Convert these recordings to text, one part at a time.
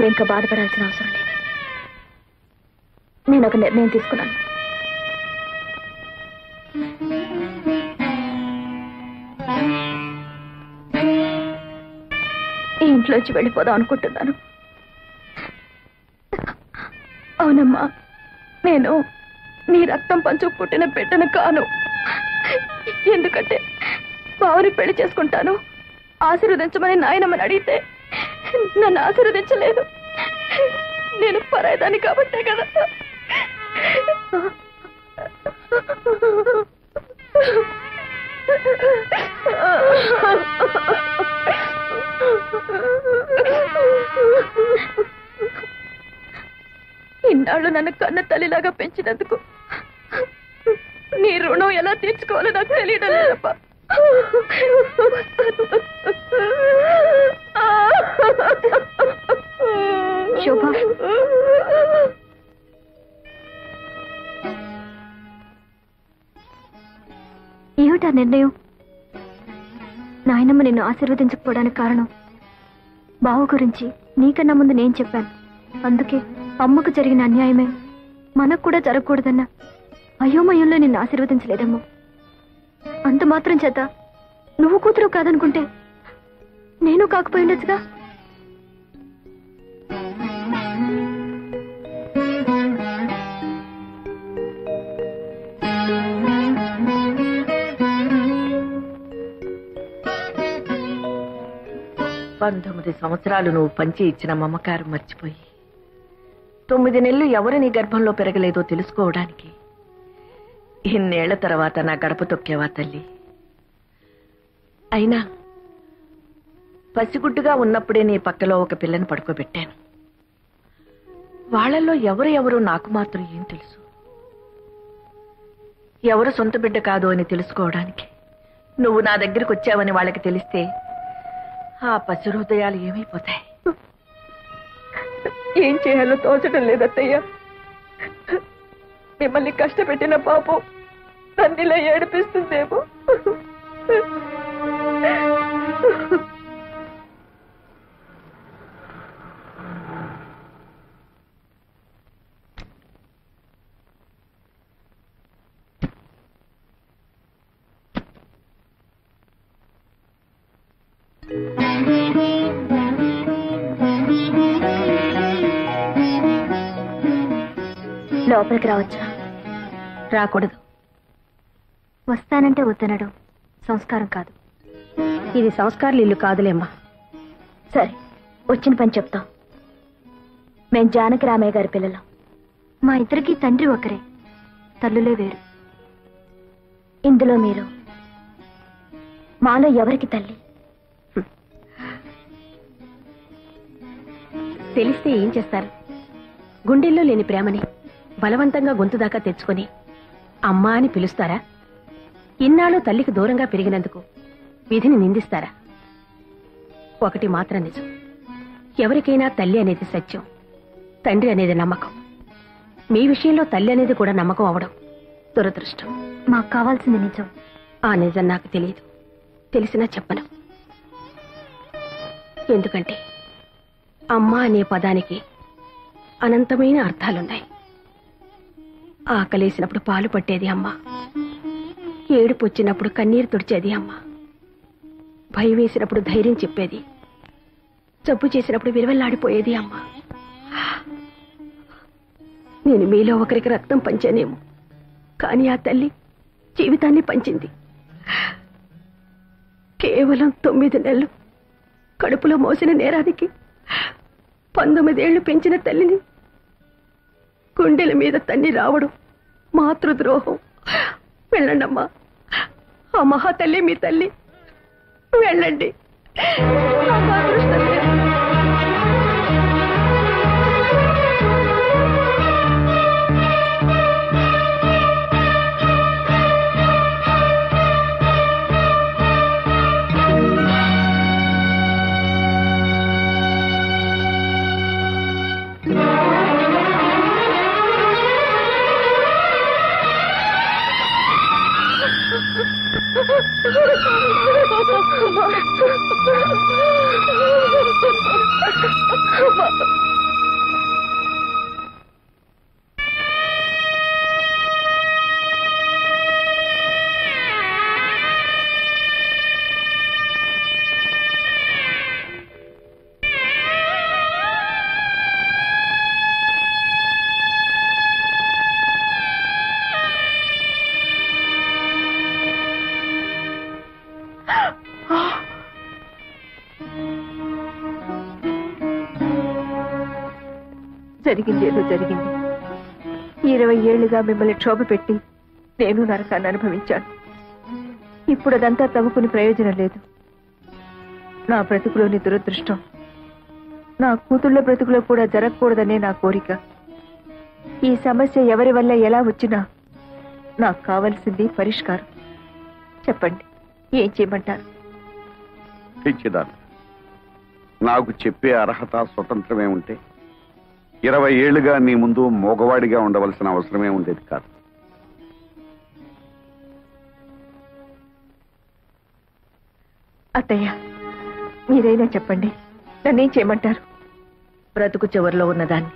ఇంకా బాధపడాల్సిన అవసరం లేదు. నేను ఒక నిర్ణయం తీసుకున్నాను. ఈ ఇంట్లోంచి వెళ్ళిపోదాం అనుకుంటున్నాను. అవునమ్మా, నేను నీ రక్తం పంచుకు పుట్టిన బిడ్డను కాను. ఎందుకంటే బావని పెళ్లి చేసుకుంటాను ఆశీర్వదించమని నాయనమ్మని అడిగితే నన్ను ఆశీర్వదించలేదు. నేను పరాయిదాన్ని కాబట్టే కదా. ఇన్నాళ్ళు నన్ను కన్న తల్లిలాగా పెంచినందుకు నీ రుణం ఎలా తీర్చుకోవాలో నాకు తెలియడం లేదప్పా. శోభ, ఏమిటా నిర్ణయం? నాయనమ్మ నిన్ను ఆశీర్వదించకపోవడానికి కారణం బావ గురించి నీకన్నా ముందు నేను చెప్పాను. అందుకే అమ్మకు జరిగిన అన్యాయమే మనకు కూడా జరగకూడదన్న అయోమయంలో నిన్ను ఆశీర్వదించలేదమ్మో. అంత మాత్రం చేత నువ్వు కూతురు కాదనుకుంటే నేను కాకపోయిండొచ్చుగా. పంతొమ్మిది సంవత్సరాలు నువ్వు పంచి ఇచ్చిన మమకారం మర్చిపోయి 9 నెలలు ఎవరు నీ గర్భంలో పెరగలేదో తెలుసుకోవడానికి ఇన్నేళ్ల తర్వాత నా గడప తొక్కేవా తల్లి. అయినా పసిగుడ్డుగా ఉన్నప్పుడే నీ పక్కలో ఒక పిల్లని పడుకోబెట్టాను. వాళ్లలో ఎవరు నాకు మాత్రం ఏం తెలుసు? ఎవరు సొంత బిడ్డ కాదు అని తెలుసుకోవడానికి నువ్వు నా దగ్గరికి వచ్చావని వాళ్ళకి తెలిస్తే ఆ పసి హృదయాలు ఏమైపోతాయి? ఏం చేయాలో తోచడం లేదత్తయ్య. మిమ్మల్ని కష్టపెట్టిన పాపం నన్నిలా ఏడిపిస్తుందేమో. లోపలికి రావచ్చా? రాకూడదు. వస్తానంటే వద్దనడం సంస్కారం కాదు. ఇది సంస్కారాలు ఇల్లు కాదులేమ్మా. సరే, వచ్చిన పని చెప్తాం. మేం జానకి రామయ్య గారి పిల్లలం. మా ఇద్దరికి తండ్రి ఒకరే, తల్లులే వేరు. ఇందులో మీరు మాలో ఎవరికి తల్లి? తెలిస్తే ఏం చేస్తారు? గుండెల్లో లేని ప్రేమని బలవంతంగా గొంతు దాకా తెచ్చుకొని అమ్మా అని పిలుస్తారా? ఇన్నాళ్ళు తల్లికి దూరంగా పెరిగినందుకు విధిని నిందిస్తారా? ఒకటి మాత్రం నిజం, ఎవరికైనా తల్లి అనేది సత్యం, తండ్రి అనేది నమ్మకం. మీ విషయంలో తల్లి అనేది కూడా నమ్మకం అవడం దురదృష్టం. మాకు కావాల్సింది నిజం. ఆ నిజం నాకు తెలియదు, తెలిసినా చెప్పను. ఎందుకంటే అమ్మ అనే పదానికి అనంతమైన అర్థాలున్నాయి. ఆకలేసినప్పుడు పాలు పట్టేది అమ్మ, ఏడుపు వచ్చినప్పుడు కన్నీరు తుడిచేది అమ్మ, భయం వేసినప్పుడు ధైర్యం చెప్పేది, జబ్బు చేసినప్పుడు విలువల్లాడిపోయేది అమ్మ. నేను మీలో ఒకరికి రక్తం పంచానేమో, కానీ ఆ తల్లి జీవితాన్ని పంచింది. కేవలం 9 నెలలు కడుపులో మోసిన నేరానికి 19 ఏళ్లు పెంచిన తల్లిని గుండెల మీద తన్ని రావడం మాతృద్రోహం. వెళ్ళండమ్మా, ఆ మహాతల్లి మీ తల్లి. వెళ్ళండి. జరిగింది ఏదో జరిగింది. 20 ఏళ్లుగా మిమ్మల్ని క్షోభ పెట్టి నేను నరకాన్ని అనుభవించాను. ఇప్పుడు అదంతా తవ్వుకుని ప్రయోజనం లేదు. నా బ్రతుకులోని దురదృష్టం నా కూతుళ్ళ బ్రతుకులో కూడా జరగకూడదనే నా కోరిక. ఈ సమస్య ఎవరి వల్ల ఎలా వచ్చినా నాకు కావలసింది పరిష్కారం. చెప్పండి, ఏం చేయమంటారు? పిచ్చిదాన్ని, నాకు చెప్పే అర్హత స్వతంత్రమే ఉంటే 20 ఏళ్లుగా నీ ముందు మోగవాడిగా ఉండవలసిన అవసరమే ఉండేది కాదు. అత్తయ్య, మీరైనా చెప్పండి, నన్నేం చేయమంటారు? బ్రతుకు చివరిలో ఉన్నదాన్ని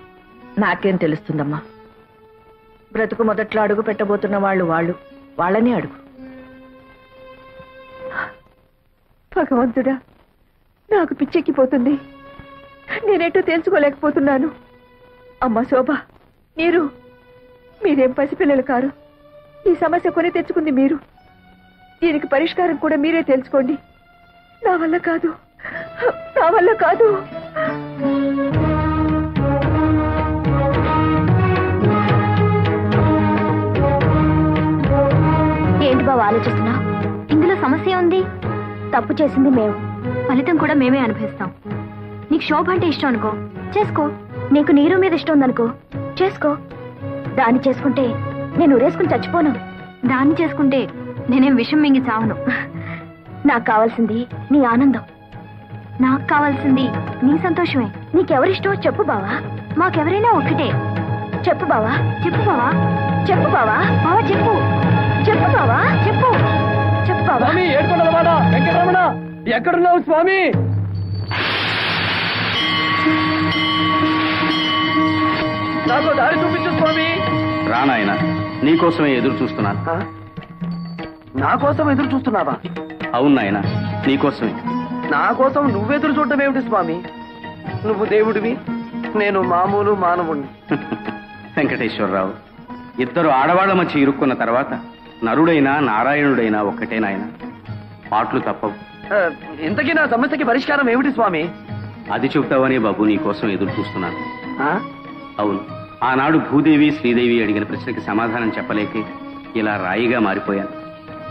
నాకేం తెలుస్తుందమ్మా? బ్రతుకు మొదట్లో అడుగు పెట్టబోతున్న వాళ్ళని అడుగు. భగవంతుడా, నాకు పిచ్చెక్కిపోతుంది. నేనేటో తెలుసుకోలేకపోతున్నాను. అమ్మ శోభ, మీరేం పసిపిల్లలు కారు. ఈ సమస్య కొని తెచ్చుకుంది మీరు. దీనికి పరిష్కారం కూడా మీరే తెలుసుకోండి. నా వల్ల కాదు. ఏంటి బావ ఆలోచిస్తున్నా? ఇందులో సమస్య ఉంది. తప్పు చేసింది మేము, ఫలితం కూడా మేమే అనుభవిస్తాం. నీకు శోభ అంటే ఇష్టం అనుకో, చేసుకో. నీకు నీరు మీద ఇష్టం ఉందనుకో, చేసుకో. దాన్ని చేసుకుంటే నేను ఊరేసుకుని చచ్చిపోను. దాన్ని చేసుకుంటే నేనేం విషం మింగి చావను. నాకు కావాల్సింది నీ ఆనందం. నాకు కావాల్సింది నీ సంతోషమే. నీకెవరిష్టమో చెప్పు బావా. మాకెవరైనా ఒక్కటే. చెప్పు బావా, చెప్పు బావా, చెప్పు బావా. బావా చెప్పు, చెప్పు బావా, చెప్పు, చెప్పు బావా. వెంకటరమణ, ఎక్కడున్నావు స్వామి? నాకు దారి చూపించు స్వామి. రానాయన, నీకోసమే ఎదురు చూస్తున్నాను. నా కోసం ఎదురు చూస్తున్నావా? అవును నాయన, నీకోసమే. నా కోసం నువ్వెదురు చూడటం ఏమిటి స్వామి? నువ్వు దేవుడివి, నేను మామూలు మానవుణ్ణి. వెంకటేశ్వరరావు, ఇద్దరు ఆడవాళ్ల మధ్య ఇరుక్కున్న తర్వాత నరుడైనా నారాయణుడైనా ఒక్కటే నాయన. పాటలు తప్పవు. ఇంతకీ నా సమస్యకి పరిష్కారం ఏమిటి స్వామి? అది చెబుతావనే బాబు నీకోసం ఎదురు చూస్తున్నాను. అవును, ఆనాడు భూదేవి శ్రీదేవి అడిగిన ప్రశ్నకి సమాధానం చెప్పలేకే ఇలా రాయిగా మారిపోయాను.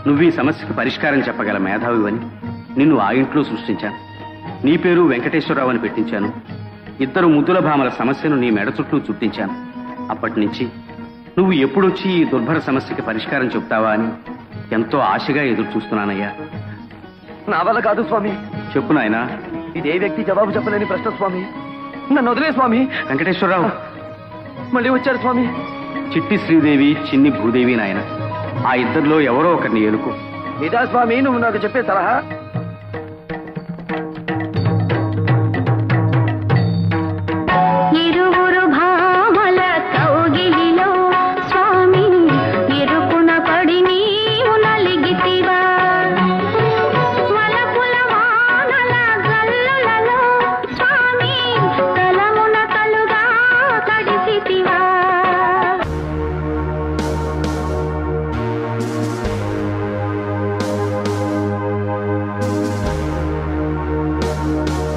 నువ్వు ఈ సమస్యకు పరిష్కారం చెప్పగల మేధావివని నిన్ను ఆ ఇంట్లో సృష్టించాను. నీ పేరు వెంకటేశ్వరరావు అని పెట్టించాను. ఇద్దరు ముద్దుల భామల సమస్యను నీ మెడ చుట్టూ చుట్టించాను. అప్పటి నుంచి నువ్వు ఎప్పుడొచ్చి ఈ దుర్భర సమస్యకి పరిష్కారం చెప్తావా అని ఎంతో ఆశగా ఎదురు చూస్తున్నానయ్యా. నా వల్ల కాదు స్వామి. చెప్పు నాయనా. ఇదే వ్యక్తి జవాబు చెప్పలేని ప్రశ్న స్వామి. నన్ను వదిలే స్వామి. వెంకటేశ్వరరావు మళ్ళీ వచ్చారు స్వామి. చిట్టి శ్రీదేవి, చిన్ని భూదేవి నాయన. ఆ ఇద్దరిలో ఎవరో ఒకరిని ఎలుకు. ఇదా స్వామి నువ్వు నాకు చెప్పే సలహా?